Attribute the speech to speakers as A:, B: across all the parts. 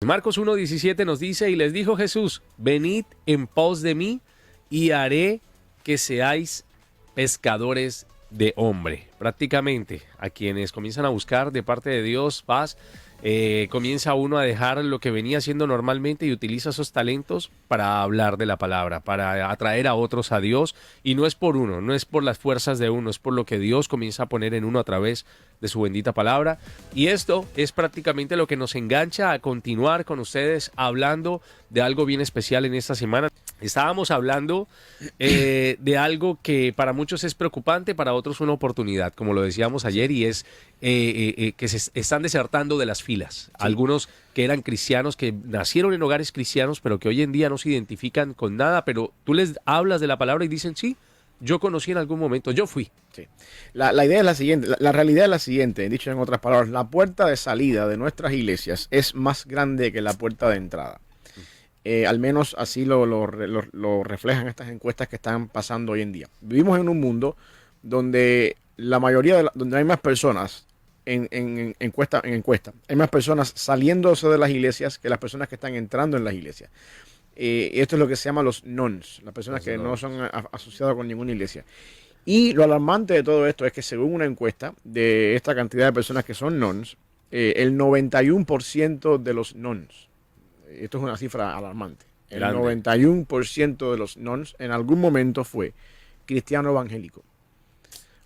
A: Marcos 1:17 nos dice, y les dijo Jesús, venid en pos de mí y haré que seáis pescadores de hombre. Prácticamente a quienes comienzan a buscar de parte de Dios paz, comienza uno a dejar lo que venía haciendo normalmente y utiliza esos talentos para hablar de la palabra, para atraer a otros a Dios, y no es por uno, no es por las fuerzas de uno, es por lo que Dios comienza a poner en uno a través de su bendita palabra. Y esto es prácticamente lo que nos engancha a continuar con ustedes hablando de algo bien especial en esta semana. Estábamos hablando de algo que para muchos es preocupante, para otros una oportunidad, como lo decíamos ayer, y es que se están desertando de las filas. Sí. Algunos que eran cristianos, que nacieron en hogares cristianos, pero que hoy en día no se identifican con nada, pero tú les hablas de la palabra y dicen, sí, yo conocí en algún momento, yo fui.
B: Sí. La idea es la siguiente, la realidad es la siguiente, dicho en otras palabras, la puerta de salida de nuestras iglesias es más grande que la puerta de entrada. Al menos así lo reflejan estas encuestas que están pasando hoy en día. Vivimos en un mundo donde la mayoría donde hay más personas en encuesta, hay más personas saliéndose de las iglesias que las personas que están entrando en las iglesias. Esto es lo que se llama los nones, las personas que no son asociadas con ninguna iglesia. Y lo alarmante de todo esto es que según una encuesta de esta cantidad de personas que son nones, el 91% de los nones, esto es una cifra alarmante, el 91% de los nones en algún momento fue cristiano evangélico.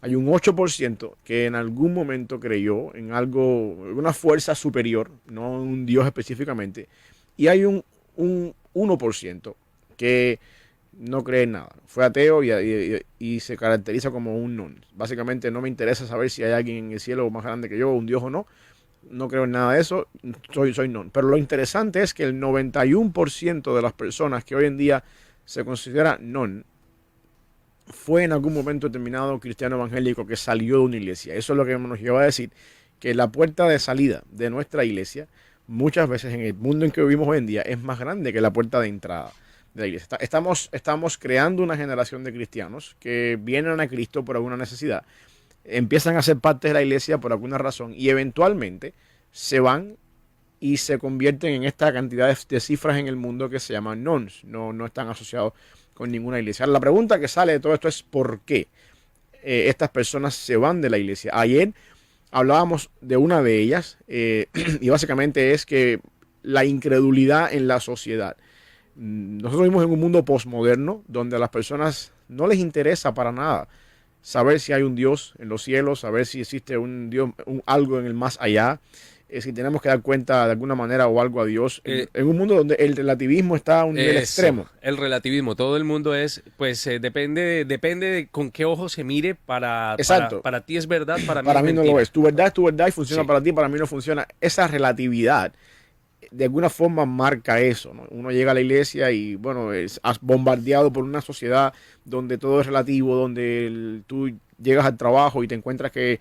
B: Hay un 8% que en algún momento creyó en algo, una fuerza superior, no un Dios específicamente, y hay un 1% que no cree en nada, fue ateo y se caracteriza como un non. Básicamente no me interesa saber si hay alguien en el cielo más grande que yo, un Dios o no, no creo en nada de eso, soy non. Pero lo interesante es que el 91% de las personas que hoy en día se considera non, fue en algún momento determinado cristiano evangélico que salió de una iglesia. Eso es lo que nos lleva a decir que la puerta de salida de nuestra iglesia muchas veces en el mundo en que vivimos hoy en día es más grande que la puerta de entrada de la iglesia. Estamos creando una generación de cristianos que vienen a Cristo por alguna necesidad, empiezan a ser parte de la iglesia por alguna razón y eventualmente se van y se convierten en esta cantidad de cifras en el mundo que se llaman nones. No están asociados con ninguna iglesia. La pregunta que sale de todo esto es ¿por qué estas personas se van de la iglesia? Ayer hablábamos de una de ellas y básicamente es que la incredulidad en la sociedad. Nosotros vivimos en un mundo postmoderno donde a las personas no les interesa para nada saber si hay un Dios en los cielos, saber si existe un Dios, algo en el más allá, si tenemos que dar cuenta de alguna manera o algo a Dios, en un mundo donde el relativismo está a un nivel extremo.
A: El relativismo, todo el mundo es, pues depende de con qué ojo se mire, para ti es verdad, para mí
B: no lo es. Tu verdad es tu verdad y funciona para ti, para mí no funciona. Esa relatividad de alguna forma marca eso, ¿no? Uno llega a la iglesia y bueno, es bombardeado por una sociedad donde todo es relativo, donde tú llegas al trabajo y te encuentras que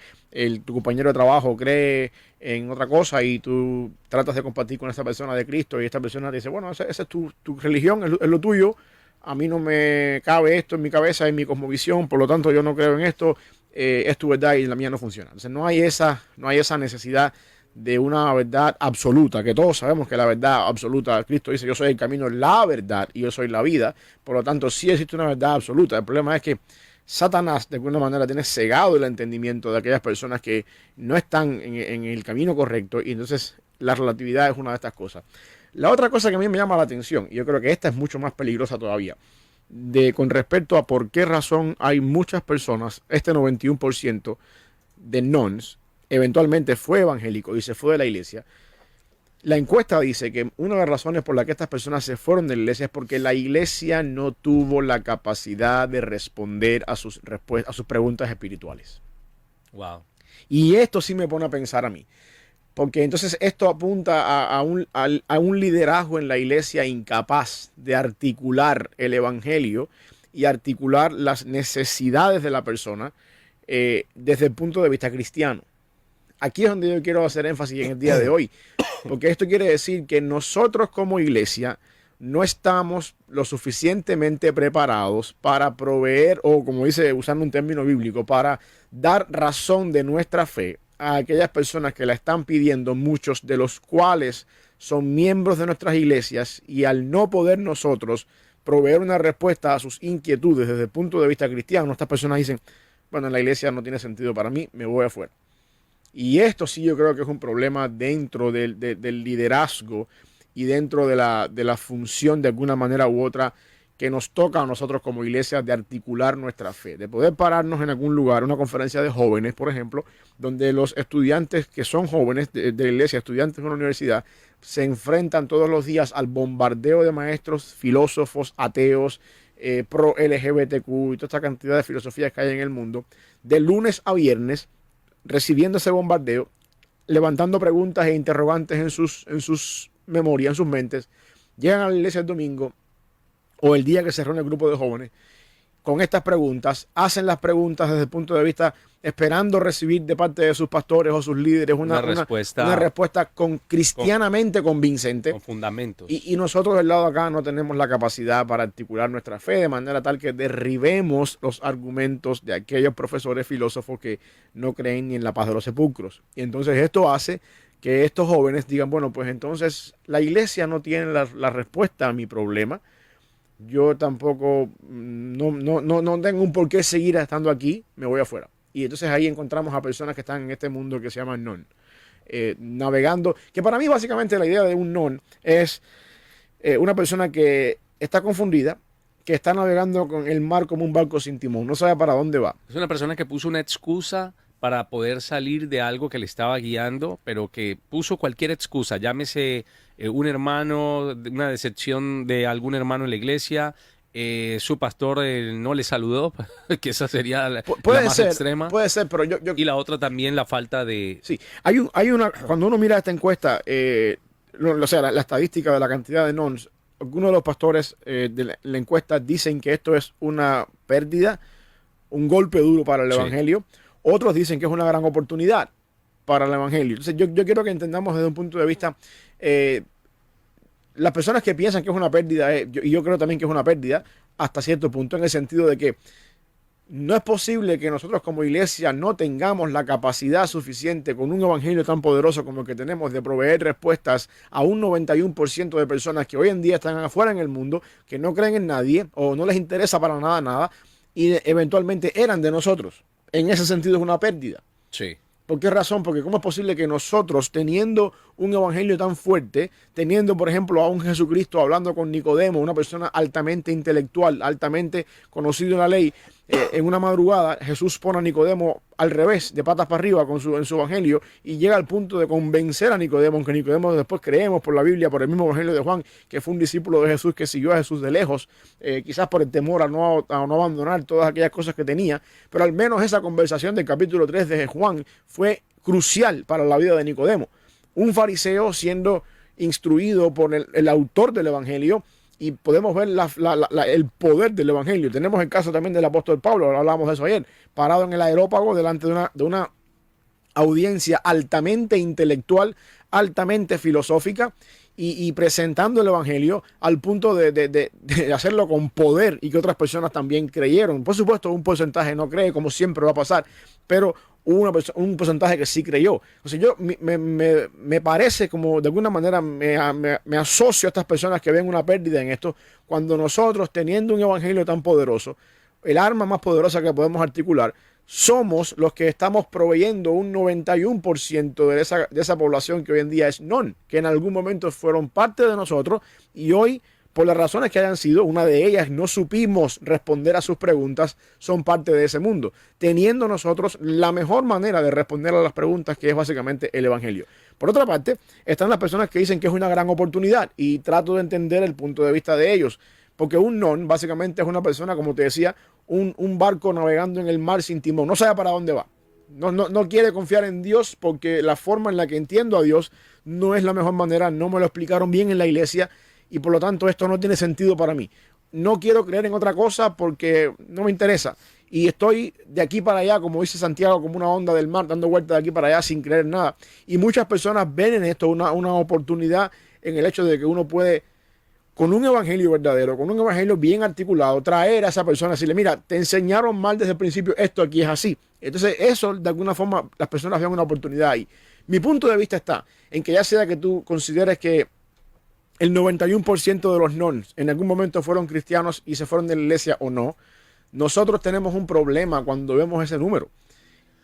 B: tu compañero de trabajo cree en otra cosa y tú tratas de compartir con esa persona de Cristo y esta persona te dice, bueno, esa es tu religión, es lo tuyo, a mí no me cabe esto en mi cabeza, en mi cosmovisión, por lo tanto yo no creo en esto, es tu verdad y la mía no funciona. Entonces no hay esa necesidad de una verdad absoluta, que todos sabemos que la verdad absoluta, Cristo dice, yo soy el camino, la verdad y yo soy la vida, por lo tanto sí existe una verdad absoluta. El problema es que Satanás de alguna manera tiene cegado el entendimiento de aquellas personas que no están en el camino correcto y entonces la relatividad es una de estas cosas. La otra cosa que a mí me llama la atención, y yo creo que esta es mucho más peligrosa todavía, con respecto a por qué razón hay muchas personas, este 91% de nones, eventualmente fue evangélico y se fue de la iglesia. La encuesta dice que una de las razones por las que estas personas se fueron de la iglesia es porque la iglesia no tuvo la capacidad de responder a sus preguntas espirituales.
A: Wow.
B: Y esto sí me pone a pensar a mí, porque entonces esto apunta a un liderazgo en la iglesia incapaz de articular el evangelio y articular las necesidades de la persona desde el punto de vista cristiano. Aquí es donde yo quiero hacer énfasis en el día de hoy, porque esto quiere decir que nosotros como iglesia no estamos lo suficientemente preparados para proveer, o como dice, usando un término bíblico, para dar razón de nuestra fe a aquellas personas que la están pidiendo, muchos de los cuales son miembros de nuestras iglesias y al no poder nosotros proveer una respuesta a sus inquietudes desde el punto de vista cristiano, estas personas dicen, bueno, la iglesia no tiene sentido para mí, me voy afuera. Y esto sí yo creo que es un problema dentro del liderazgo y dentro de la función de alguna manera u otra que nos toca a nosotros como iglesia de articular nuestra fe, de poder pararnos en algún lugar, una conferencia de jóvenes, por ejemplo, donde los estudiantes que son jóvenes de la iglesia, estudiantes de una universidad, se enfrentan todos los días al bombardeo de maestros, filósofos, ateos, pro LGBTQ y toda esta cantidad de filosofías que hay en el mundo, de lunes a viernes, recibiendo ese bombardeo, levantando preguntas e interrogantes en sus memorias, en sus mentes, llegan a la iglesia el domingo o el día que se reúne el grupo de jóvenes con estas preguntas, hacen las preguntas desde el punto de vista esperando recibir de parte de sus pastores o sus líderes una respuesta cristianamente convincente.
A: Con fundamentos.
B: Y nosotros del lado de acá no tenemos la capacidad para articular nuestra fe de manera tal que derribemos los argumentos de aquellos profesores filósofos que no creen ni en la paz de los sepulcros. Y entonces esto hace que estos jóvenes digan, bueno, pues entonces la iglesia no tiene la respuesta a mi problema. Yo tampoco, no tengo un por qué seguir estando aquí, me voy afuera. Y entonces ahí encontramos a personas que están en este mundo que se llama non, navegando, que para mí básicamente la idea de un non es una persona que está confundida, que está navegando con el mar como un barco sin timón, no sabe para dónde va.
A: Es una persona que puso una excusa para poder salir de algo que le estaba guiando, pero que puso cualquier excusa, llámese un hermano, una decepción de algún hermano en la iglesia, su pastor no le saludó, que esa sería la más extrema.
B: Puede ser, pero yo...
A: Y la otra también, la falta de...
B: Sí, hay una... Cuando uno mira esta encuesta, o sea, la estadística de la cantidad de nons, algunos de los pastores de la encuesta dicen que esto es una pérdida, un golpe duro para el evangelio. Otros dicen que es una gran oportunidad para el evangelio. Entonces yo quiero que entendamos desde un punto de vista, las personas que piensan que es una pérdida, y yo creo también que es una pérdida hasta cierto punto, en el sentido de que no es posible que nosotros como iglesia no tengamos la capacidad suficiente con un evangelio tan poderoso como el que tenemos de proveer respuestas a un 91% de personas que hoy en día están afuera en el mundo, que no creen en nadie o no les interesa para nada y eventualmente eran de nosotros. En ese sentido es una pérdida.
A: Sí.
B: ¿Por qué razón? Porque ¿cómo es posible que nosotros, teniendo un evangelio tan fuerte, teniendo, por ejemplo, a un Jesucristo hablando con Nicodemo, una persona altamente intelectual, altamente conocido en la ley, en una madrugada, Jesús pone a Nicodemo al revés, de patas para arriba en su evangelio, y llega al punto de convencer a Nicodemo, aunque Nicodemo después creemos por la Biblia, por el mismo evangelio de Juan, que fue un discípulo de Jesús que siguió a Jesús de lejos, quizás por el temor a no abandonar todas aquellas cosas que tenía, pero al menos esa conversación del capítulo 3 de Juan fue crucial para la vida de Nicodemo. Un fariseo siendo instruido por el autor del evangelio, y podemos ver el poder del evangelio. Tenemos el caso también del apóstol Pablo, hablábamos de eso ayer, parado en el aerópago delante de una audiencia altamente intelectual, altamente filosófica, y presentando el evangelio al punto de hacerlo con poder y que otras personas también creyeron. Por supuesto, un porcentaje no cree, como siempre va a pasar, pero hubo un porcentaje que sí creyó. O sea, yo me parece como de alguna manera me asocio a estas personas que ven una pérdida en esto, cuando nosotros, teniendo un evangelio tan poderoso, el arma más poderosa que podemos articular, somos los que estamos proveyendo un 91% de esa población que hoy en día es non, que en algún momento fueron parte de nosotros y hoy, por las razones que hayan sido, una de ellas no supimos responder a sus preguntas, son parte de ese mundo, teniendo nosotros la mejor manera de responder a las preguntas, que es básicamente el evangelio. Por otra parte, están las personas que dicen que es una gran oportunidad y trato de entender el punto de vista de ellos, porque un non básicamente es una persona, como te decía, un barco navegando en el mar sin timón, no sabe para dónde va. No quiere confiar en Dios porque la forma en la que entiendo a Dios no es la mejor manera, no me lo explicaron bien en la iglesia y por lo tanto esto no tiene sentido para mí. No quiero creer en otra cosa porque no me interesa y estoy de aquí para allá, como dice Santiago, como una onda del mar, dando vueltas de aquí para allá sin creer en nada. Y muchas personas ven en esto una oportunidad en el hecho de que uno puede, con un evangelio verdadero, con un evangelio bien articulado, traer a esa persona y decirle, mira, te enseñaron mal desde el principio, esto aquí es así. Entonces eso, de alguna forma, las personas ven una oportunidad ahí. Mi punto de vista está en que ya sea que tú consideres que el 91% de los nons en algún momento fueron cristianos y se fueron de la iglesia o no, nosotros tenemos un problema cuando vemos ese número.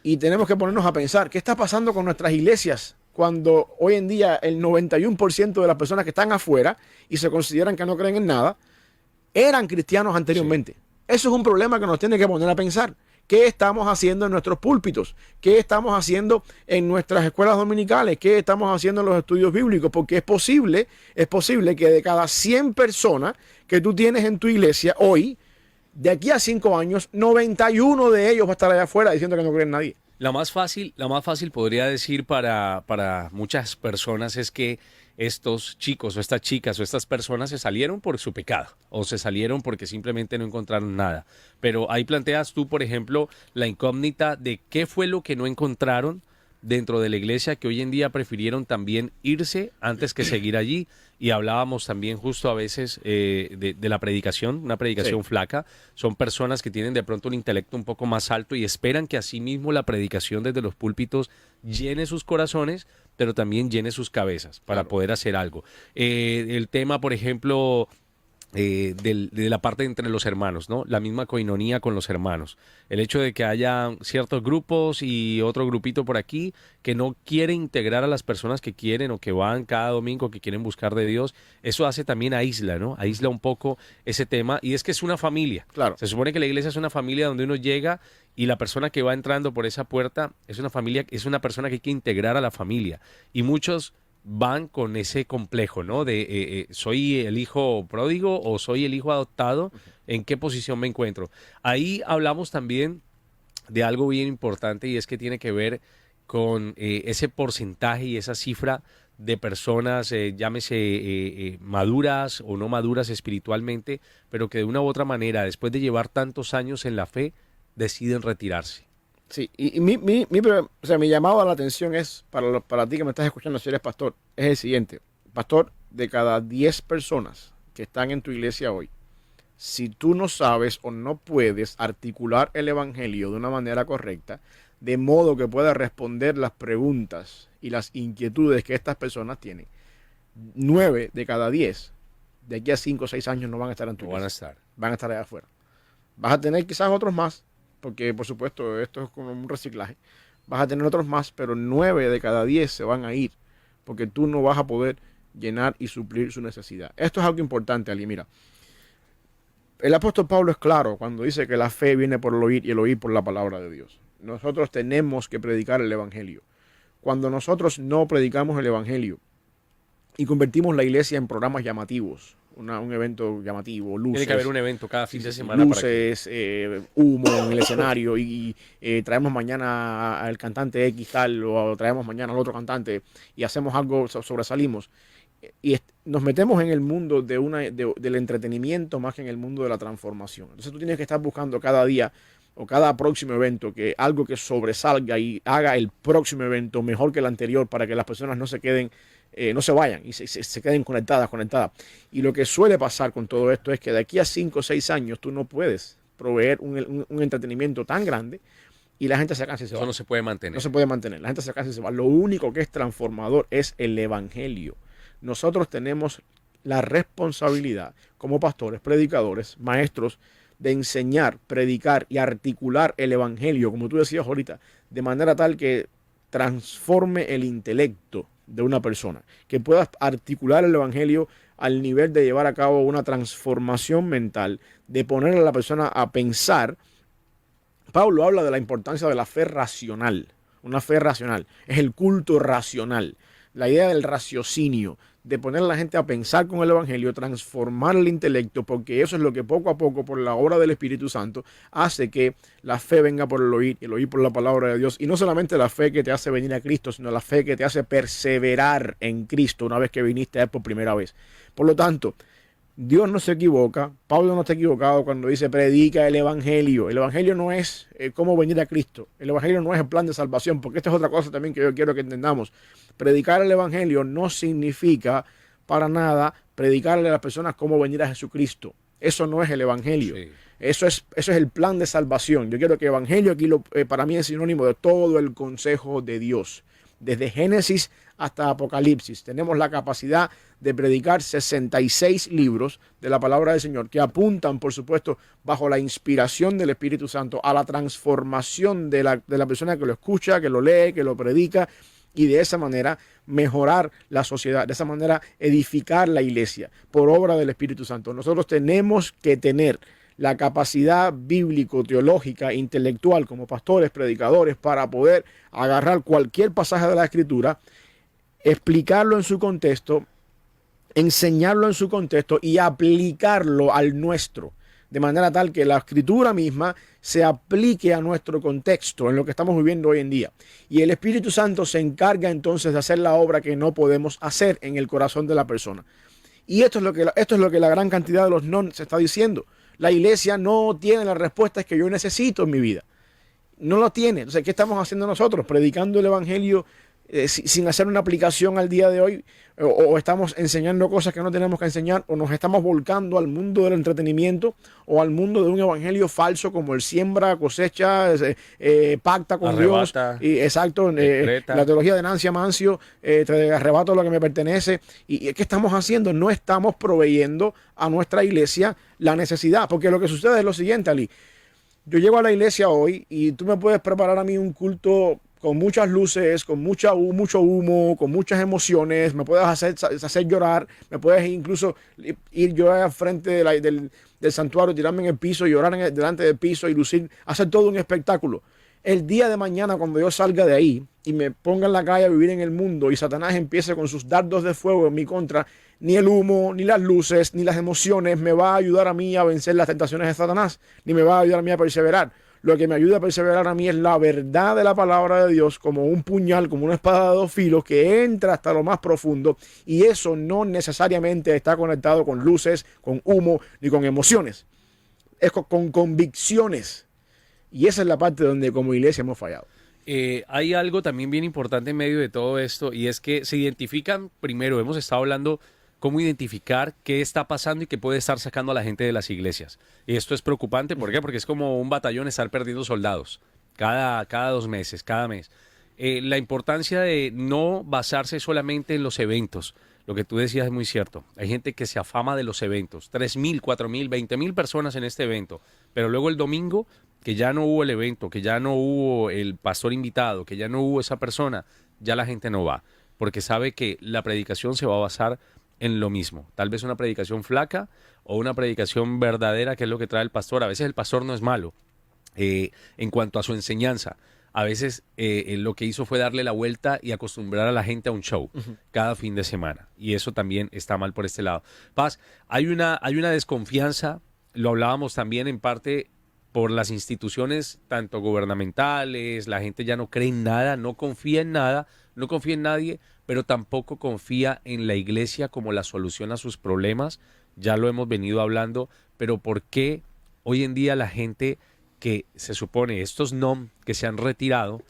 B: Y tenemos que ponernos a pensar, ¿qué está pasando con nuestras iglesias cuando hoy en día el 91% de las personas que están afuera y se consideran que no creen en nada, eran cristianos anteriormente? Sí. Eso es un problema que nos tiene que poner a pensar. ¿Qué estamos haciendo en nuestros púlpitos? ¿Qué estamos haciendo en nuestras escuelas dominicales? ¿Qué estamos haciendo en los estudios bíblicos? Porque es posible que de cada 100 personas que tú tienes en tu iglesia hoy, de aquí a 5 años, 91 de ellos va a estar allá afuera diciendo que no creen en nadie.
A: La más fácil podría decir para muchas personas es que estos chicos o estas chicas o estas personas se salieron por su pecado o se salieron porque simplemente no encontraron nada. Pero ahí planteas tú, por ejemplo, la incógnita de qué fue lo que no encontraron dentro de la iglesia que hoy en día prefirieron también irse antes que seguir allí. Y hablábamos también justo a veces de la predicación, una predicación flaca. Son personas que tienen de pronto un intelecto un poco más alto y esperan que asimismo la predicación desde los púlpitos llene sus corazones, pero también llene sus cabezas para poder hacer algo. El tema, por ejemplo, de la parte entre los hermanos, ¿no? La misma coinonía con los hermanos. El hecho de que haya ciertos grupos y otro grupito por aquí que no quiere integrar a las personas que quieren o que van cada domingo, que quieren buscar de Dios, eso hace también aísla, ¿no? Aísla un poco ese tema. Y es que es una familia. Claro. Se supone que la iglesia es una familia donde uno llega y la persona que va entrando por esa puerta es una familia, es una persona que hay que integrar a la familia. Y muchos van con ese complejo, ¿no? De soy el hijo pródigo o soy el hijo adoptado, ¿en qué posición me encuentro? Ahí hablamos también de algo bien importante y es que tiene que ver con ese porcentaje y esa cifra de personas, llámese maduras o no maduras espiritualmente, pero que de una u otra manera, después de llevar tantos años en la fe, deciden retirarse.
B: Sí, y mi llamado a la atención es, para ti que me estás escuchando, si eres pastor, es el siguiente. Pastor, de cada 10 personas que están en tu iglesia hoy, si tú no sabes o no puedes articular el evangelio de una manera correcta, de modo que pueda responder las preguntas y las inquietudes que estas personas tienen, 9 de cada 10, de aquí a 5 o 6 años no van a estar en tu iglesia. Van a estar allá afuera. Vas a tener quizás otros más, porque por supuesto esto es como un reciclaje. Vas a tener otros más, pero 9 de cada 10 se van a ir, porque tú no vas a poder llenar y suplir su necesidad. Esto es algo importante, Ali. Mira, el apóstol Pablo es claro cuando dice que la fe viene por el oír y el oír por la palabra de Dios. Nosotros tenemos que predicar el evangelio. Cuando nosotros no predicamos el evangelio y convertimos la iglesia en programas llamativos, un evento llamativo, luces.
A: Tiene que haber un evento cada fin de semana.
B: Luces, humo en el escenario y traemos mañana al cantante X tal o traemos mañana al otro cantante y hacemos algo, sobresalimos. Y nos metemos en el mundo del entretenimiento más que en el mundo de la transformación. Entonces tú tienes que estar buscando cada día o cada próximo evento que algo que sobresalga y haga el próximo evento mejor que el anterior para que las personas no se queden no se vayan y se queden conectadas. Y lo que suele pasar con todo esto es que de aquí a 5 o 6 años tú no puedes proveer un entretenimiento tan grande y la gente se cansa y se va.
A: Eso no se puede mantener.
B: No se puede mantener. La gente se cansa y se va. Lo único que es transformador es el evangelio. Nosotros tenemos la responsabilidad como pastores, predicadores, maestros, de enseñar, predicar y articular el evangelio, como tú decías ahorita, de manera tal que transforme el intelecto de una persona, que puedas articular el evangelio al nivel de llevar a cabo una transformación mental, de poner a la persona a pensar. Pablo habla de la importancia de la fe racional. Una fe racional es el culto racional, la idea del raciocinio, de poner a la gente a pensar con el evangelio, transformar el intelecto, porque eso es lo que poco a poco, por la obra del Espíritu Santo, hace que la fe venga por el oír por la palabra de Dios. Y no solamente la fe que te hace venir a Cristo, sino la fe que te hace perseverar en Cristo una vez que viniste a Él por primera vez. Por lo tanto, Dios no se equivoca, Pablo no está equivocado cuando dice predica el evangelio. El evangelio no es cómo venir a Cristo, el evangelio no es el plan de salvación, porque esta es otra cosa también que yo quiero que entendamos. Predicar el evangelio no significa para nada predicarle a las personas cómo venir a Jesucristo. Eso no es el evangelio. Sí. Eso es el plan de salvación. Yo quiero que evangelio aquí para mí es sinónimo de todo el consejo de Dios. desde Génesis hasta Apocalipsis. Tenemos la capacidad de predicar 66 libros de la palabra del Señor que apuntan, por supuesto, bajo la inspiración del Espíritu Santo a la transformación de la persona que lo escucha, que lo lee, que lo predica, y de esa manera mejorar la sociedad, de esa manera edificar la iglesia por obra del Espíritu Santo. Nosotros tenemos que tener la capacidad bíblico-teológica, intelectual, como pastores, predicadores, para poder agarrar cualquier pasaje de la Escritura, explicarlo en su contexto, enseñarlo en su contexto y aplicarlo al nuestro, de manera tal que la Escritura misma se aplique a nuestro contexto, en lo que estamos viviendo hoy en día. Y el Espíritu Santo se encarga entonces de hacer la obra que no podemos hacer en el corazón de la persona. Y esto es lo que la gran cantidad de los no se está diciendo. La iglesia no tiene las respuestas que yo necesito en mi vida. No lo tiene. Entonces, ¿qué estamos haciendo nosotros? Predicando el evangelio sin hacer una aplicación al día de hoy, o estamos enseñando cosas que no tenemos que enseñar, o nos estamos volcando al mundo del entretenimiento o al mundo de un evangelio falso como el siembra, cosecha, pacta con
A: Arrebata,
B: Dios. Y, exacto, la teología de Nancy Amancio, te arrebato lo que me pertenece. ¿Y qué estamos haciendo? No estamos proveyendo a nuestra iglesia la necesidad, porque lo que sucede es lo siguiente, Ali. Yo llego a la iglesia hoy y tú me puedes preparar a mí un culto con muchas luces, con mucho humo, con muchas emociones, me puedes hacer llorar, me puedes incluso ir yo al frente del santuario, tirarme en el piso, llorar delante del piso y lucir, hacer todo un espectáculo. El día de mañana, cuando yo salga de ahí y me ponga en la calle a vivir en el mundo y Satanás empiece con sus dardos de fuego en mi contra, ni el humo, ni las luces, ni las emociones me va a ayudar a mí a vencer las tentaciones de Satanás, ni me va a ayudar a mí a perseverar. Lo que me ayuda a perseverar a mí es la verdad de la palabra de Dios, como un puñal, como una espada de dos filos que entra hasta lo más profundo, y eso no necesariamente está conectado con luces, con humo, ni con emociones. Es con convicciones. Y esa es la parte donde como iglesia hemos fallado.
A: Hay algo también bien importante en medio de todo esto, y es que se identifican, primero, hemos estado hablando cómo identificar qué está pasando y qué puede estar sacando a la gente de las iglesias. Y esto es preocupante, ¿por qué? Porque es como un batallón estar perdiendo soldados cada 2 meses, cada mes. La importancia de no basarse solamente en los eventos. Lo que tú decías es muy cierto. Hay gente que se afama de los eventos. 3,000, 4,000, 20,000 personas en este evento. Pero luego el domingo, que ya no hubo el evento, que ya no hubo el pastor invitado, que ya no hubo esa persona, ya la gente no va. Porque sabe que la predicación se va a basar en lo mismo. Tal vez una predicación flaca o una predicación verdadera, que es lo que trae el pastor. A veces el pastor no es malo en cuanto a su enseñanza. A veces lo que hizo fue darle la vuelta y acostumbrar a la gente a un show cada fin de semana. Y eso también está mal por este lado. Paz, hay una desconfianza, lo hablábamos también en parte por las instituciones tanto gubernamentales, la gente ya no cree en nada, no confía en nada, no confía en nadie, pero tampoco confía en la iglesia como la solución a sus problemas. Ya lo hemos venido hablando, pero ¿por qué hoy en día la gente que se supone, estos NOM que se han retirado,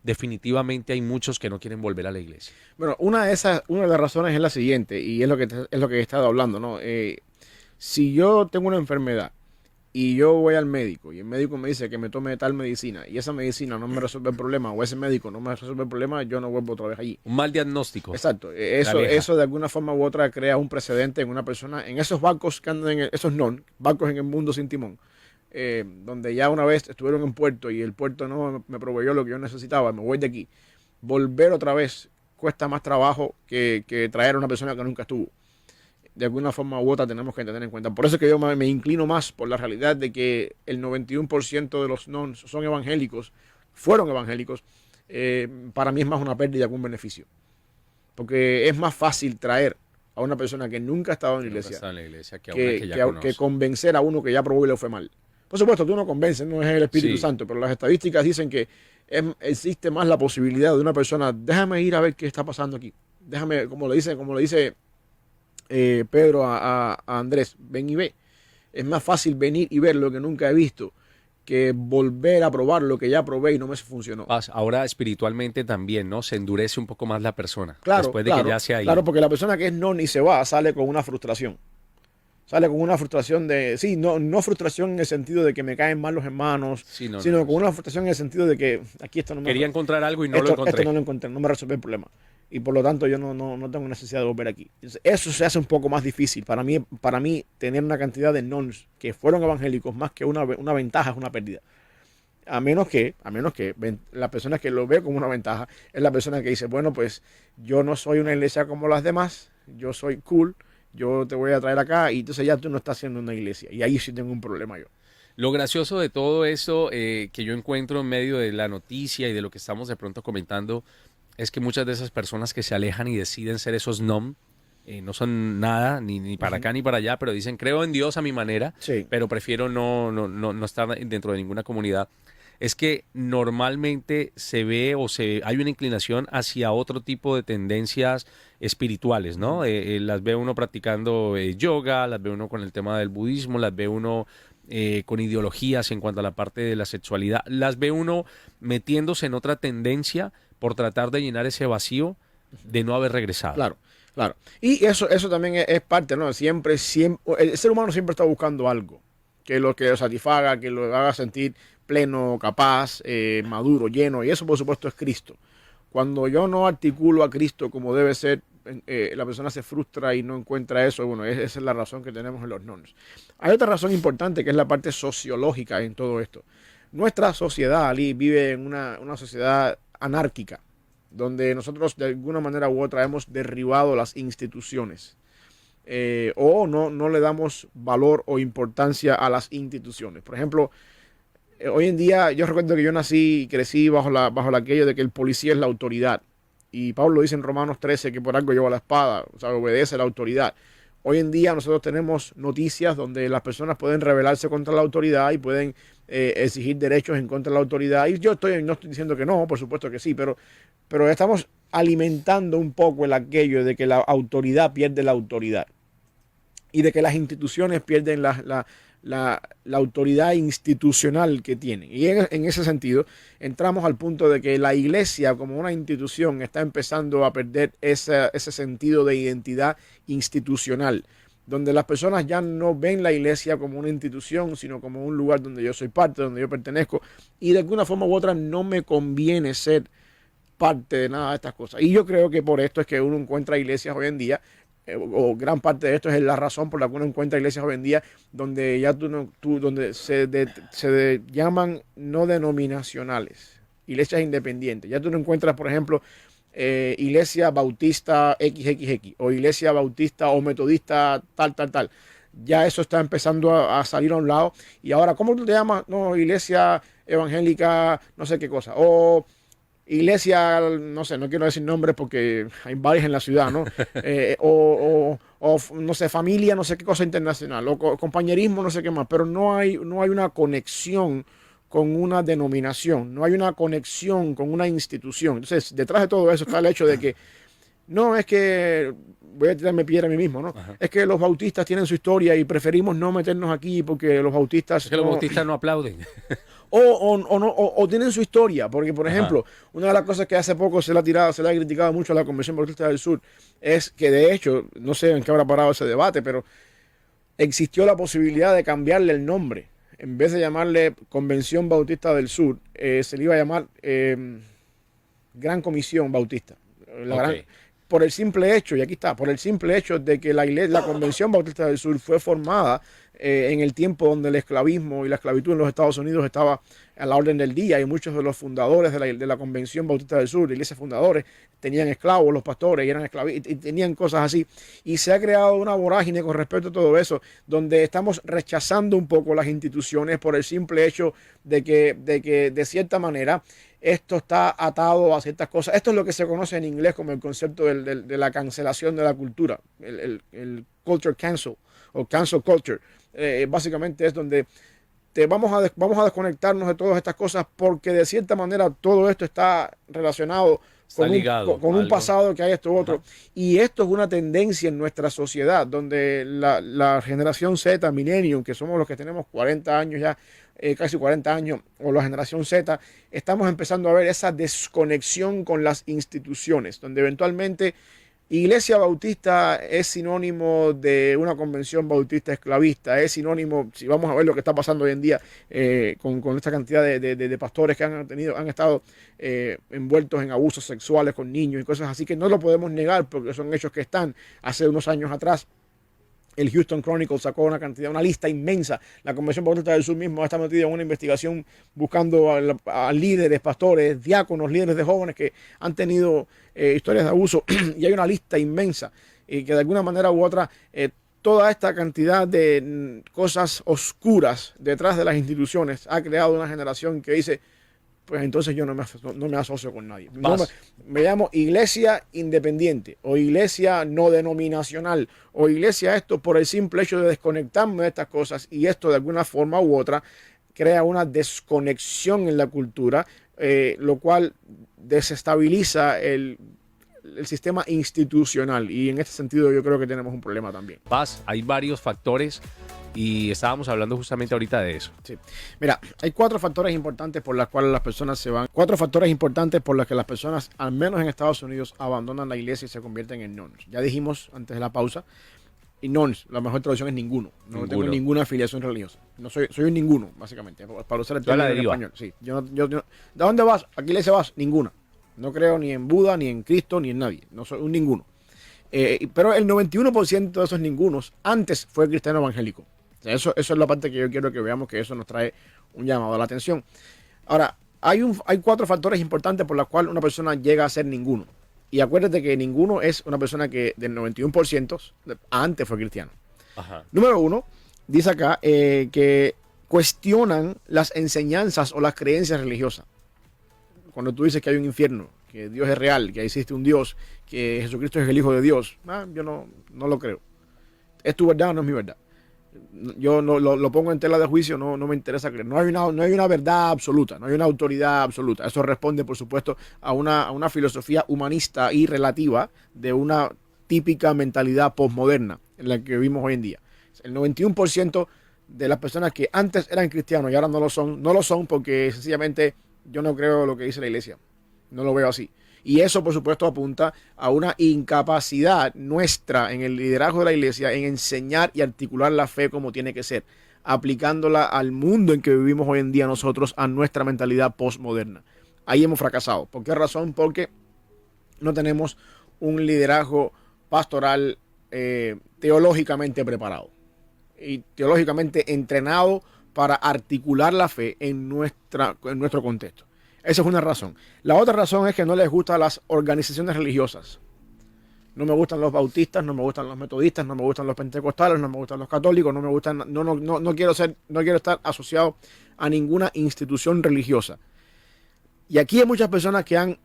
A: definitivamente hay muchos que no quieren volver a la iglesia?
B: Bueno, una de las razones es la siguiente, y es lo que he estado hablando, ¿no? Si yo tengo una enfermedad y yo voy al médico y el médico me dice que me tome tal medicina y esa medicina no me resuelve el problema, o ese médico no me resuelve el problema, yo no vuelvo otra vez allí.
A: Un mal diagnóstico.
B: Exacto. Eso de alguna forma u otra crea un precedente en una persona, en esos barcos que andan, esos barcos en el mundo sin timón, donde ya una vez estuvieron en puerto y el puerto no me proveyó lo que yo necesitaba, me voy de aquí. Volver otra vez cuesta más trabajo que traer a una persona que nunca estuvo. De alguna forma u otra tenemos que tener en cuenta. Por eso es que yo me inclino más por la realidad de que el 91% de los non son evangélicos, fueron evangélicos. Para mí es más una pérdida que un beneficio. Porque es más fácil traer a una persona que nunca ha estado en la iglesia, que convencer a uno que ya probó y le fue mal. Por supuesto, tú no convences, no es el Espíritu Santo, pero las estadísticas dicen que existe más la posibilidad de una persona, déjame ir a ver qué está pasando aquí. Déjame, como le dice Pedro a Andrés, ven y ve. Es más fácil venir y ver lo que nunca he visto que volver a probar lo que ya probé y no me funcionó.
A: Ahora espiritualmente también, ¿no? Se endurece un poco más la persona.
B: Claro,
A: después de que ya se ha ido.
B: Claro, porque la persona que es non y se va, sale con una frustración. Sale con una frustración de, sí, no frustración en el sentido de que me caen mal los hermanos,
A: Sí, no,
B: sino
A: no.
B: con una frustración en el sentido de que aquí esto no me,
A: Quería encontrar algo y no lo
B: esto
A: encontré.
B: no lo encontré, no me resuelve el problema. Y por lo tanto yo no tengo necesidad de volver aquí. Eso se hace un poco más difícil. Para mí tener una cantidad de nons que fueron evangélicos más que una ventaja es una pérdida. A menos que la persona que lo ve como una ventaja es la persona que dice, bueno, pues yo no soy una iglesia como las demás, yo soy cool, yo te voy a traer acá y entonces ya tú no estás haciendo una iglesia. Y ahí sí tengo un problema yo.
A: Lo gracioso de todo eso que yo encuentro en medio de la noticia y de lo que estamos de pronto comentando es que muchas de esas personas que se alejan y deciden ser esos nom, no son nada, ni para acá ni para allá, pero dicen, creo en Dios a mi manera,
B: Sí,
A: pero prefiero no estar dentro de ninguna comunidad. Es que normalmente se ve hay una inclinación hacia otro tipo de tendencias espirituales, ¿no? Las ve uno practicando yoga, las ve uno con el tema del budismo, las ve uno con ideologías en cuanto a la parte de la sexualidad, las ve uno metiéndose en otra tendencia por tratar de llenar ese vacío de no haber regresado.
B: claro, claro. Y eso también es parte, ¿no? Siempre, el ser humano siempre está buscando algo que lo satisfaga, que lo haga sentir pleno, capaz, maduro, lleno. Y eso, por supuesto, es Cristo. Cuando yo no articulo a Cristo como debe ser, la persona se frustra y no encuentra eso. Bueno, esa es la razón que tenemos en los nones. Hay otra razón importante que es la parte sociológica en todo esto. Nuestra sociedad, Ali, vive en una sociedad anárquica, donde nosotros de alguna manera u otra hemos derribado las instituciones. O no le damos valor o importancia a las instituciones. Por ejemplo, hoy en día yo recuerdo que yo nací y crecí bajo aquello de que el policía es la autoridad. Y Pablo dice en Romanos 13 que por algo lleva la espada, o sea, obedece a la autoridad. Hoy en día nosotros tenemos noticias donde las personas pueden rebelarse contra la autoridad y pueden exigir derechos en contra de la autoridad. Y no estoy diciendo que no, por supuesto que sí, pero estamos alimentando un poco el aquello de que la autoridad pierde la autoridad y de que las instituciones pierden la autoridad institucional que tienen. Y en ese sentido entramos al punto de que la iglesia como una institución está empezando a perder ese sentido de identidad institucional, donde las personas ya no ven la iglesia como una institución, sino como un lugar donde yo soy parte, donde yo pertenezco, y de alguna forma u otra no me conviene ser parte de nada de estas cosas. Y yo creo que por esto es que uno encuentra iglesias hoy en día, o gran parte de esto es la razón por la que uno encuentra iglesias hoy en día donde ya donde se llaman no denominacionales, iglesias independientes. Ya tú no encuentras, por ejemplo, iglesia bautista XXX o iglesia bautista o metodista tal. Ya eso está empezando a salir a un lado. Y ahora, ¿cómo tú te llamas? No, iglesia evangélica, no sé qué cosa. O iglesia, no sé, no quiero decir nombres porque hay varios en la ciudad, ¿no? No sé, familia, no sé qué cosa internacional, o compañerismo, no sé qué más, pero no hay una conexión con una denominación, no hay una conexión con una institución. Entonces, detrás de todo eso está el hecho de que no es que voy a tirarme piedra a mí mismo, ¿no?
A: Ajá.
B: Es que los bautistas tienen su historia y preferimos no meternos aquí porque los bautistas
A: Es que los bautistas no aplauden.
B: o tienen su historia, porque por
A: Ajá.
B: ejemplo, una de las cosas que hace poco se le ha criticado mucho a la Convención Bautista del Sur es que de hecho, no sé en qué habrá parado ese debate, pero existió la posibilidad de cambiarle el nombre. En vez de llamarle Convención Bautista del Sur, se le iba a llamar Gran Comisión Bautista.
A: Ok.
B: Por el simple hecho, y aquí está, por el simple hecho de que la Convención Bautista del Sur fue formada en el tiempo donde el esclavismo y la esclavitud en los Estados Unidos estaba a la orden del día, y muchos de los fundadores de la Convención Bautista del Sur, de iglesias fundadores, tenían esclavos, los pastores, y eran y tenían cosas así. Y se ha creado una vorágine con respecto a todo eso, donde estamos rechazando un poco las instituciones por el simple hecho de que de cierta manera esto está atado a ciertas cosas. Esto es lo que se conoce en inglés como el concepto de la cancelación de la cultura, el culture cancel o cancel culture. Básicamente es donde vamos a desconectarnos de todas estas cosas porque de cierta manera todo esto está relacionado
A: Está ligado.
B: con un
A: Algo.
B: pasado que hay esto otro.
A: Ajá.
B: Y esto es una tendencia en nuestra sociedad, donde la generación Z, Millennium, que somos los que tenemos 40 años ya, casi 40 años, o la generación Z, estamos empezando a ver esa desconexión con las instituciones, donde eventualmente Iglesia Bautista es sinónimo de una convención bautista esclavista, es sinónimo, si vamos a ver lo que está pasando hoy en día con esta cantidad de pastores que han estado envueltos en abusos sexuales con niños y cosas así, que no lo podemos negar porque son hechos que están. Hace unos años atrás el Houston Chronicle sacó una lista inmensa. La Convención Bautista del Sur mismo está metida en una investigación buscando a líderes, pastores, diáconos, líderes de jóvenes que han tenido historias de abuso. Y hay una lista inmensa que de alguna manera u otra toda esta cantidad de cosas oscuras detrás de las instituciones ha creado una generación que dice, pues entonces yo no me asocio con nadie. Me llamo iglesia independiente o iglesia no denominacional o iglesia esto por el simple hecho de desconectarme de estas cosas, y esto de alguna forma u otra crea una desconexión en la cultura, lo cual desestabiliza el sistema institucional, y en este sentido yo creo que tenemos un problema también.
A: Hay varios factores y estábamos hablando justamente ahorita de eso.
B: Sí. Mira, hay 4 factores importantes por los cuales las personas se van. 4 factores importantes por los que las personas, al menos en Estados Unidos, abandonan la iglesia y se convierten en nones. Ya dijimos antes de la pausa, y nones, la mejor traducción es ninguno. No tengo ninguna afiliación religiosa. No soy un ninguno, básicamente. Para usar el término en español. Sí. ¿De dónde vas? ¿A qué iglesia vas? Ninguna. No creo ni en Buda, ni en Cristo, ni en nadie. No soy un ninguno. Pero el 91% de esos ningunos antes fue cristiano evangélico. O sea, eso es la parte que yo quiero que veamos, que eso nos trae un llamado a la atención. Ahora, hay 4 factores importantes por los cuales una persona llega a ser ninguno. Y acuérdate que ninguno es una persona que del 91% antes fue cristiano.
A: Ajá.
B: Número 1, dice acá que cuestionan las enseñanzas o las creencias religiosas. Cuando tú dices que hay un infierno, que Dios es real, que existe un Dios, que Jesucristo es el Hijo de Dios, yo no lo creo. ¿Es tu verdad o no es mi verdad? Yo no lo pongo en tela de juicio, no me interesa creer. No hay una verdad absoluta, no hay una autoridad absoluta. Eso responde, por supuesto, a una filosofía humanista y relativa de una típica mentalidad postmoderna en la que vivimos hoy en día. El 91% de las personas que antes eran cristianos y ahora no lo son porque sencillamente yo no creo lo que dice la iglesia. No lo veo así. Y eso, por supuesto, apunta a una incapacidad nuestra en el liderazgo de la iglesia en enseñar y articular la fe como tiene que ser, aplicándola al mundo en que vivimos hoy en día nosotros, a nuestra mentalidad postmoderna. Ahí hemos fracasado. ¿Por qué razón? Porque no tenemos un liderazgo pastoral teológicamente preparado y teológicamente entrenado para articular la fe en nuestro contexto. Esa es una razón. La otra razón es que no les gustan las organizaciones religiosas. No me gustan los bautistas, no me gustan los metodistas, no me gustan los pentecostales, no me gustan los católicos, no me gustan, no quiero estar asociado a ninguna institución religiosa. Y aquí hay muchas personas que han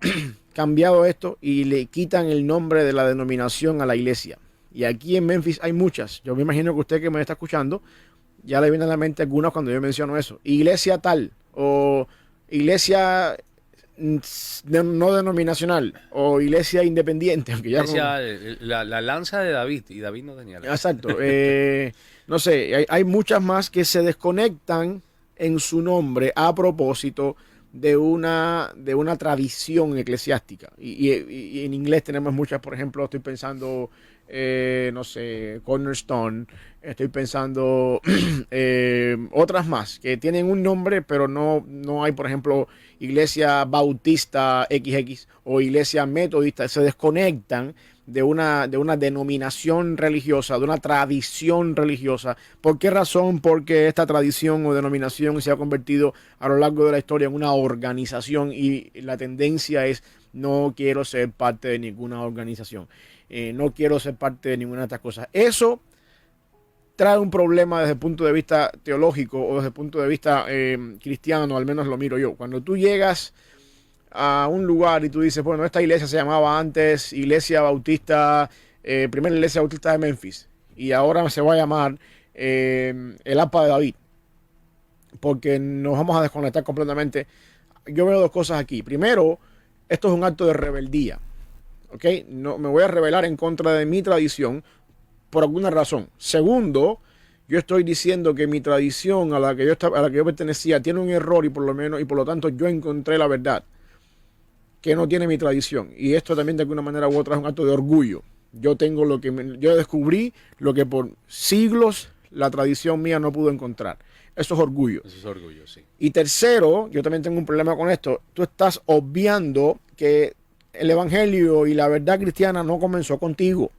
B: cambiado esto y le quitan el nombre de la denominación a la iglesia. Y aquí en Memphis hay muchas. Yo me imagino que usted que me está escuchando ya le vienen a la mente algunas cuando yo menciono eso. Iglesia tal o iglesia no denominacional o iglesia independiente, aunque ya
A: la lanza de David, y David no tenía la...
B: Exacto. No sé, hay muchas más que se desconectan en su nombre a propósito de una tradición eclesiástica. Y en inglés tenemos muchas, por ejemplo, estoy pensando, no sé, Cornerstone, estoy pensando otras más que tienen un nombre, pero no hay, por ejemplo, iglesia bautista XX o iglesia metodista. Se desconectan de una denominación religiosa, de una tradición religiosa. ¿Por qué razón? Porque esta tradición o denominación se ha convertido a lo largo de la historia en una organización, y la tendencia es: no quiero ser parte de ninguna organización, no quiero ser parte de ninguna de estas cosas. Eso trae un problema desde el punto de vista teológico o desde el punto de vista cristiano, al menos lo miro yo. Cuando tú llegas a un lugar y tú dices, bueno, esta iglesia se llamaba antes Iglesia Bautista, primera iglesia bautista de Memphis, y ahora se va a llamar el Arpa de David, porque nos vamos a desconectar completamente. Yo veo dos cosas aquí. Primero, esto es un acto de rebeldía, ¿ok? No me voy a rebelar en contra de mi tradición por alguna razón. Segundo, yo estoy diciendo que mi tradición a la que yo pertenecía tiene un error, y por lo tanto yo encontré la verdad que no tiene mi tradición. Y esto también de alguna manera u otra es un acto de orgullo. Yo descubrí lo que por siglos la tradición mía no pudo encontrar. Eso es orgullo.
A: Eso es orgullo, sí.
B: Y tercero, yo también tengo un problema con esto. Tú estás obviando que el evangelio y la verdad cristiana no comenzó contigo.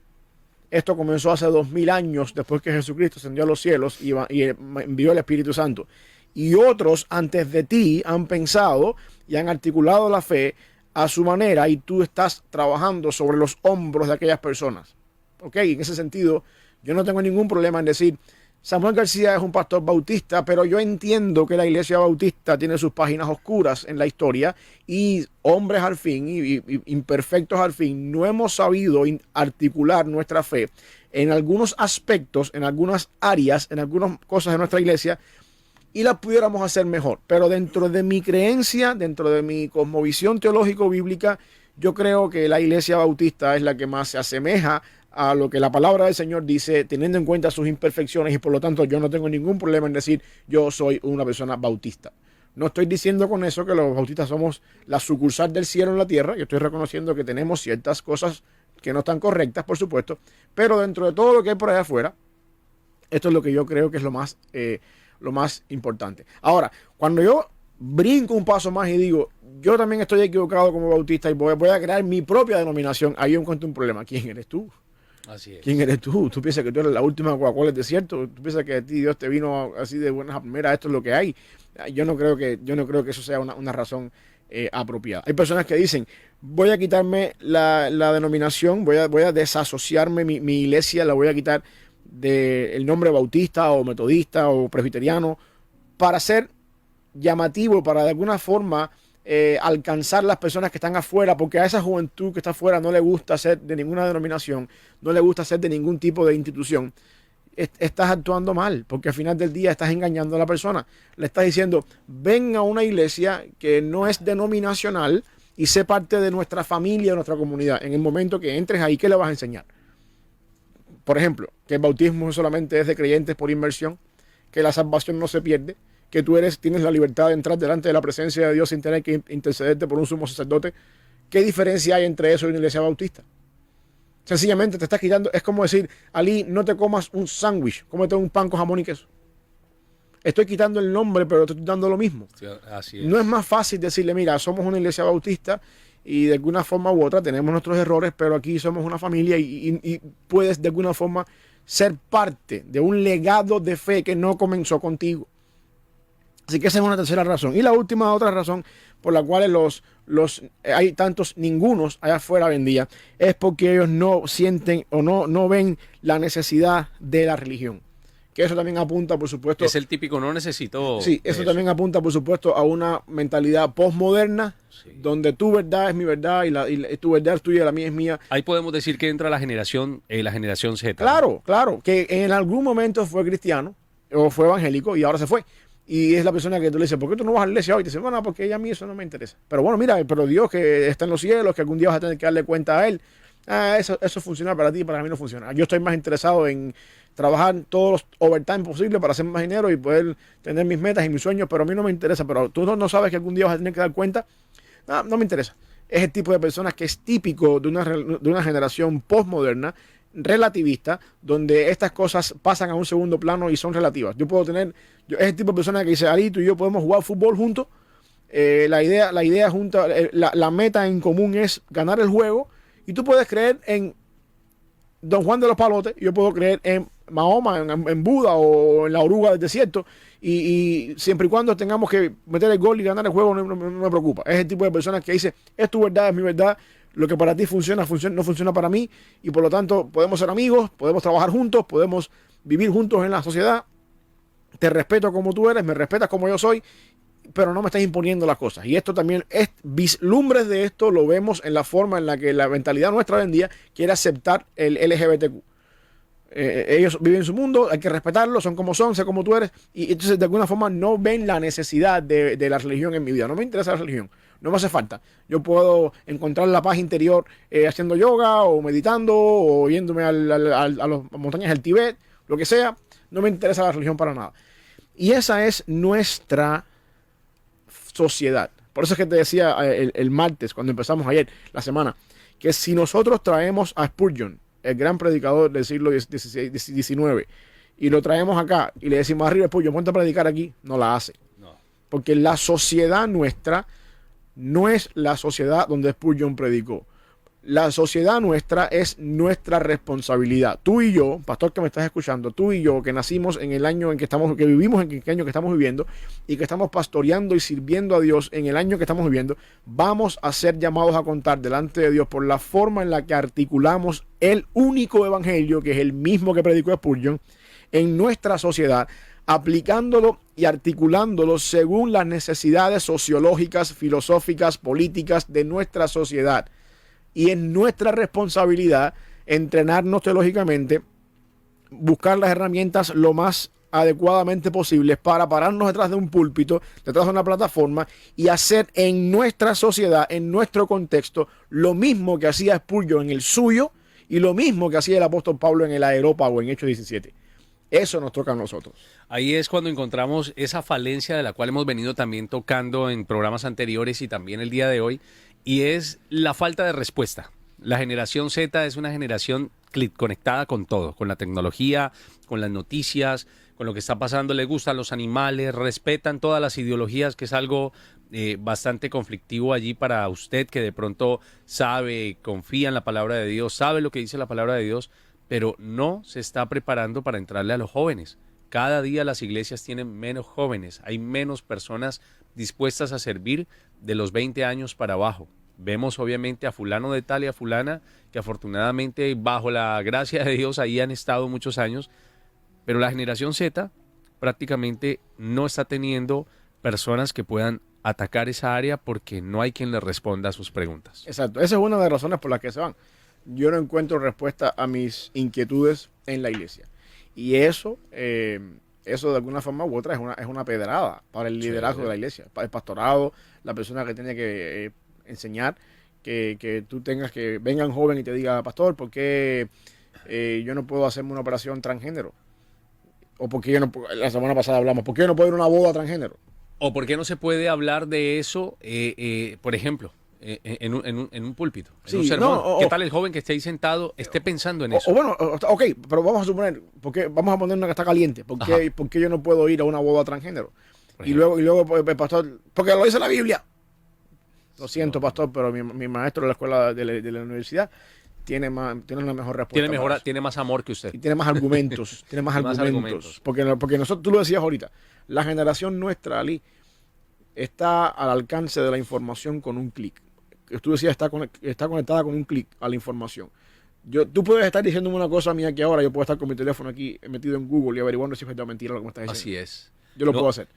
B: Esto comenzó hace 2000 años después que Jesucristo ascendió a los cielos y envió el Espíritu Santo. Y otros antes de ti han pensado y han articulado la fe a su manera y tú estás trabajando sobre los hombros de aquellas personas. ¿Ok? En ese sentido, yo no tengo ningún problema en decir, Samuel García es un pastor bautista, pero yo entiendo que la iglesia bautista tiene sus páginas oscuras en la historia y hombres al fin y imperfectos al fin no hemos sabido articular nuestra fe en algunos aspectos, en algunas áreas, en algunas cosas de nuestra iglesia y las pudiéramos hacer mejor. Pero dentro de mi creencia, dentro de mi cosmovisión teológico-bíblica, yo creo que la iglesia bautista es la que más se asemeja a lo que la palabra del Señor dice, teniendo en cuenta sus imperfecciones y por lo tanto yo no tengo ningún problema en decir yo soy una persona bautista. No estoy diciendo con eso que los bautistas somos la sucursal del cielo en la tierra, yo estoy reconociendo que tenemos ciertas cosas que no están correctas, por supuesto, pero dentro de todo lo que hay por allá afuera, esto es lo que yo creo que es lo más importante. Ahora, cuando yo brinco un paso más y digo, yo también estoy equivocado como bautista y voy a crear mi propia denominación, ahí yo encuentro un problema. ¿Quién eres tú?
A: Así es.
B: ¿Quién eres tú? ¿Tú piensas que tú eres la última Coca-Cola del desierto? ¿Tú piensas que a ti Dios te vino así de buenas a primeras? Esto es lo que hay. Yo no creo que eso sea una razón apropiada. Hay personas que dicen, voy a quitarme la denominación, voy a desasociarme mi iglesia, la voy a quitar del nombre bautista o metodista o presbiteriano para ser llamativo, para de alguna forma alcanzar las personas que están afuera, porque a esa juventud que está afuera no le gusta ser de ninguna denominación, no le gusta ser de ningún tipo de institución. Estás actuando mal, porque al final del día estás engañando a la persona. Le estás diciendo, ven a una iglesia que no es denominacional y sé parte de nuestra familia, de nuestra comunidad. En el momento que entres ahí, ¿qué le vas a enseñar? Por ejemplo, que el bautismo solamente es de creyentes por inmersión, que la salvación no se pierde, que tú tienes la libertad de entrar delante de la presencia de Dios sin tener que intercederte por un sumo sacerdote. ¿Qué diferencia hay entre eso y una iglesia bautista? Sencillamente te estás quitando, es como decir, Ali, no te comas un sándwich, cómete un pan con jamón y queso. Estoy quitando el nombre, pero te estoy dando lo mismo.
A: Sí, así es.
B: No es más fácil decirle, mira, somos una iglesia bautista y de alguna forma u otra tenemos nuestros errores, pero aquí somos una familia y puedes de alguna forma ser parte de un legado de fe que no comenzó contigo. Así que esa es una tercera razón. Y la última, otra razón por la cual hay tantos ningunos allá afuera hoy en día, es porque ellos no sienten o no ven la necesidad de la religión. Que eso también apunta, por supuesto...
A: Es el típico, no necesito...
B: Sí, eso también apunta, por supuesto, a una mentalidad postmoderna, sí, donde tu verdad es mi verdad y tu verdad es tuya y la mía es mía.
A: Ahí podemos decir que entra la generación Z.
B: Claro, claro, que en algún momento fue cristiano o fue evangélico y ahora se fue. Y es la persona que tú le dices, ¿por qué tú no vas a la iglesia hoy? Y te dice, bueno, porque a mí eso no me interesa. Pero bueno, mira, pero Dios que está en los cielos, que algún día vas a tener que darle cuenta a Él. Eso funciona para ti, para mí no funciona. Yo estoy más interesado en trabajar todos los overtime posibles para hacer más dinero y poder tener mis metas y mis sueños, pero a mí no me interesa. Pero tú no sabes que algún día vas a tener que dar cuenta. No me interesa. Es el tipo de personas que es típico de una generación postmoderna, relativista, donde estas cosas pasan a un segundo plano y son relativas. Es el tipo de persona que dice, Ali, tú y yo podemos jugar fútbol juntos. La idea junta, la meta en común es ganar el juego. Y tú puedes creer en Don Juan de los Palotes, yo puedo creer en Mahoma, en Buda o en la oruga del desierto. Y siempre y cuando tengamos que meter el gol y ganar el juego, no me preocupa. Es el tipo de persona que dice, es tu verdad, es mi verdad. Lo que para ti funciona, no funciona para mí. Y por lo tanto, podemos ser amigos, podemos trabajar juntos, podemos vivir juntos en la sociedad. Te respeto como tú eres, me respetas como yo soy, pero no me estás imponiendo las cosas. Y esto también es vislumbres de esto, lo vemos en la forma en la que la mentalidad nuestra hoy en día quiere aceptar el LGBTQ. Ellos viven su mundo, hay que respetarlo, son como son, sé como tú eres. Y entonces de alguna forma no ven la necesidad de la religión en mi vida. No me interesa la religión, no me hace falta. Yo puedo encontrar la paz interior haciendo yoga o meditando o yéndome a las montañas del Tíbet, lo que sea. No me interesa la religión para nada. Y esa es nuestra sociedad. Por eso es que te decía el martes, cuando empezamos ayer, la semana, que si nosotros traemos a Spurgeon el gran predicador del siglo XIX, y lo traemos acá y le decimos arriba Spurgeon, ponte a predicar aquí, no la hace.
A: No.
B: Porque la sociedad nuestra no es la sociedad donde Spurgeon predicó. La sociedad nuestra es nuestra responsabilidad. Tú y yo, pastor que me estás escuchando, tú y yo que nacimos en el año en que estamos, que vivimos en el año que estamos viviendo y que estamos pastoreando y sirviendo a Dios en el año que estamos viviendo, vamos a ser llamados a contar delante de Dios por la forma en la que articulamos el único evangelio, que es el mismo que predicó Spurgeon, en nuestra sociedad, aplicándolo y articulándolo según las necesidades sociológicas, filosóficas, políticas de nuestra sociedad. Y es nuestra responsabilidad entrenarnos teológicamente, buscar las herramientas lo más adecuadamente posibles para pararnos detrás de un púlpito, detrás de una plataforma y hacer en nuestra sociedad, en nuestro contexto, lo mismo que hacía Spurgeon en el suyo y lo mismo que hacía el apóstol Pablo en el Areópago en Hechos 17. Eso nos toca a nosotros.
A: Ahí es cuando encontramos esa falencia de la cual hemos venido también tocando en programas anteriores y también el día de hoy, y es la falta de respuesta. La generación Z es una generación conectada con todo, con la tecnología, con las noticias, con lo que está pasando. Les gustan los animales, respetan todas las ideologías, que es algo bastante conflictivo allí para usted que de pronto sabe, confía en la palabra de Dios, sabe lo que dice la palabra de Dios, pero no se está preparando para entrarle a los jóvenes. Cada día las iglesias tienen menos jóvenes, hay menos personas dispuestas a servir de los 20 años para abajo. Vemos obviamente a fulano de tal y a fulana que afortunadamente bajo la gracia de Dios ahí han estado muchos años, pero la generación Z prácticamente no está teniendo personas que puedan atacar esa área porque no hay quien les responda a sus preguntas.
B: Exacto, esa es una de las razones por las que se van. Yo no encuentro respuesta a mis inquietudes en la iglesia. Y eso de alguna forma u otra es una pedrada para el liderazgo de la iglesia, para el pastorado, la persona que tiene que enseñar, que tú tengas que venga un joven y te diga, pastor, ¿por qué yo no puedo hacerme una operación transgénero? O ¿por qué yo no, la semana pasada hablamos, ¿por qué yo no puedo ir a una boda transgénero?
A: ¿O por qué no se puede hablar de eso, por ejemplo, en un púlpito, en un sermón? ¿Qué tal el joven que esté ahí sentado esté pensando en eso?
B: Ok, pero vamos a suponer, vamos a poner una que está caliente. ¿Por qué yo no puedo ir a una boda transgénero? Y luego el pastor, porque lo dice la Biblia. Lo siento, pastor, pero mi maestro de la escuela de la universidad tiene una mejor respuesta.
A: Tiene más amor que usted.
B: Y tiene más argumentos. tiene más argumentos. Porque nosotros, tú lo decías ahorita, la generación nuestra, Ali, está al alcance de la información con un clic. Tú decías, está conectada con un clic a la información. Tú puedes estar diciéndome una cosa mía que ahora yo puedo estar con mi teléfono aquí metido en Google y averiguando si es verdad o mentira lo que me estás diciendo.
A: Así es.
B: Yo lo puedo hacer.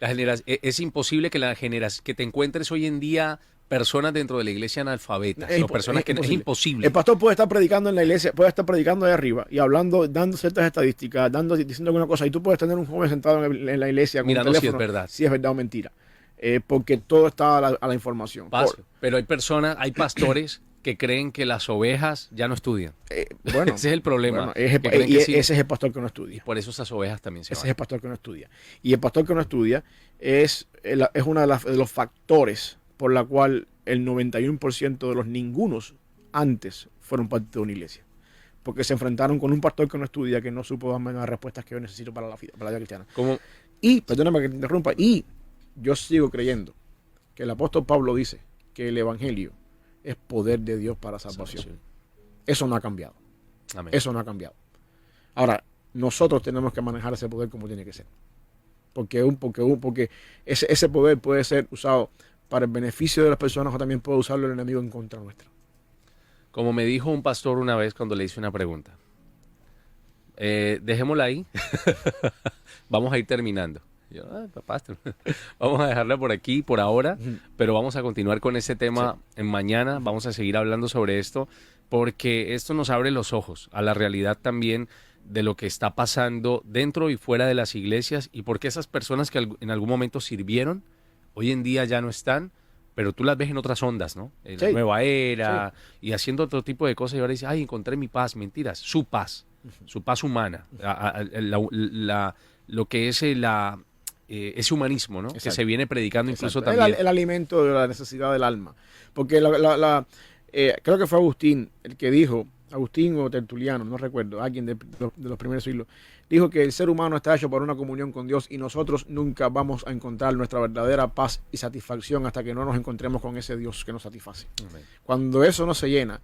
A: Es imposible que te encuentres hoy en día personas dentro de la iglesia analfabetas, o personas que es imposible.
B: El pastor puede estar predicando en la iglesia, puede estar predicando de arriba y hablando, dando ciertas estadísticas, diciendo alguna cosa, y tú puedes tener un joven sentado en la iglesia con
A: mirando
B: un teléfono,
A: si es verdad
B: o mentira, porque todo está a la información.
A: Pero hay pastores que creen que las ovejas ya no estudian.
B: Bueno,
A: ese es el problema.
B: Ese es el pastor que no estudia.
A: Y por eso esas ovejas también se van.
B: Ese es el pastor que no estudia. Y el pastor que no estudia es uno de los factores por la cual el 91% de los ningunos antes fueron parte de una iglesia. Porque se enfrentaron con un pastor que no estudia, que no supo darme las respuestas que yo necesito para la vida cristiana. Y, perdóname que te interrumpa, y yo sigo creyendo que el apóstol Pablo dice que el evangelio es poder de Dios para salvación. Eso no ha cambiado.
A: Amén.
B: Eso no ha cambiado. Ahora, nosotros tenemos que manejar ese poder como tiene que ser. Porque ese poder puede ser usado para el beneficio de las personas o también puede usarlo el enemigo en contra nuestra. Como me dijo un pastor una vez cuando le hice una pregunta. Dejémosla ahí. Vamos a ir terminando. Yo, pastor, vamos a dejarla por aquí, por ahora, pero vamos a continuar con ese tema en mañana. Vamos a seguir hablando sobre esto, porque esto nos abre los ojos a la realidad también de lo que está pasando dentro y fuera de las iglesias, y porque esas personas que en algún momento sirvieron, hoy en día ya no están, pero tú las ves en otras ondas, ¿no? En la nueva era, y haciendo otro tipo de cosas, y ahora dices, ay, encontré mi paz. Mentiras, su paz humana, lo que es ese humanismo, ¿no? Que se viene predicando incluso también. El alimento de la necesidad del alma. Porque creo que fue Agustín el que dijo, Agustín o Tertuliano, no recuerdo, alguien de los primeros siglos, dijo que el ser humano está hecho para una comunión con Dios y nosotros nunca vamos a encontrar nuestra verdadera paz y satisfacción hasta que no nos encontremos con ese Dios que nos satisface. Amén. Cuando eso no se llena,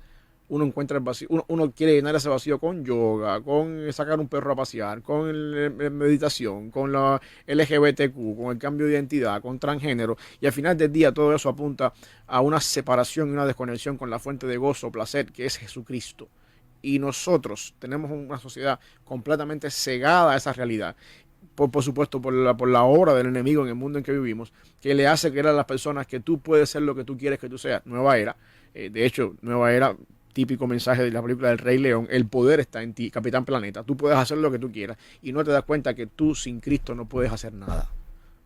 B: uno encuentra el vacío, uno quiere llenar ese vacío con yoga, con sacar un perro a pasear, con meditación, con la LGBTQ, con el cambio de identidad, con transgénero, y al final del día todo eso apunta a una separación y una desconexión con la fuente de gozo, placer, que es Jesucristo. Y nosotros tenemos una sociedad completamente cegada a esa realidad. Por supuesto, por la obra del enemigo en el mundo en que vivimos, que le hace creer a las personas que tú puedes ser lo que tú quieres que tú seas. Nueva Era, de hecho, Nueva Era, típico mensaje de la película del Rey León, el poder está en ti, Capitán Planeta, tú puedes hacer lo que tú quieras y no te das cuenta que tú sin Cristo no puedes hacer nada,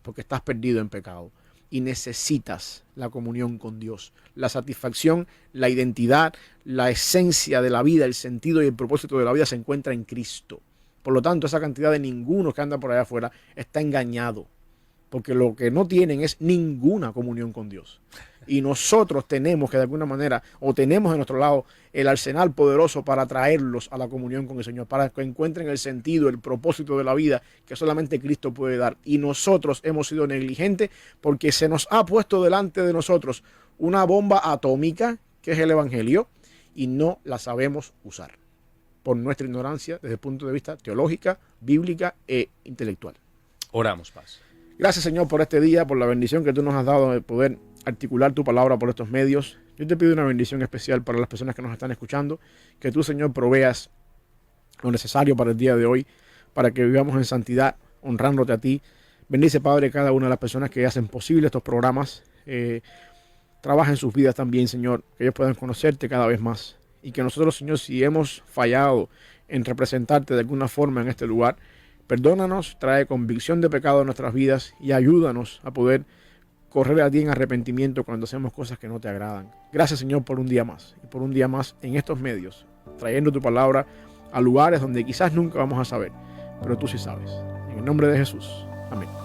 B: porque estás perdido en pecado y necesitas la comunión con Dios, la satisfacción, la identidad, la esencia de la vida, el sentido y el propósito de la vida se encuentra en Cristo. Por lo tanto, esa cantidad de ninguno que anda por allá afuera está engañado, porque lo que no tienen es ninguna comunión con Dios. Y nosotros tenemos que de alguna manera, o tenemos de nuestro lado el arsenal poderoso para traerlos a la comunión con el Señor, para que encuentren el sentido, el propósito de la vida que solamente Cristo puede dar. Y nosotros hemos sido negligentes porque se nos ha puesto delante de nosotros una bomba atómica, que es el Evangelio, y no la sabemos usar por nuestra ignorancia desde el punto de vista teológica, bíblica e intelectual.
A: Oramos, Paz.
B: Gracias, Señor, por este día, por la bendición que tú nos has dado de poder articular tu palabra por estos medios. Yo te pido una bendición especial para las personas que nos están escuchando, que tú, Señor, proveas lo necesario para el día de hoy, para que vivamos en santidad, honrándote a ti. Bendice, Padre, cada una de las personas que hacen posible estos programas. Trabaja en sus vidas también, Señor, que ellos puedan conocerte cada vez más. Y que nosotros, Señor, si hemos fallado en representarte de alguna forma en este lugar, perdónanos, trae convicción de pecado en nuestras vidas y ayúdanos a poder correr a ti en arrepentimiento cuando hacemos cosas que no te agradan. Gracias, Señor, por un día más y por un día más en estos medios, trayendo tu palabra a lugares donde quizás nunca vamos a saber, pero tú sí sabes. En el nombre de Jesús. Amén.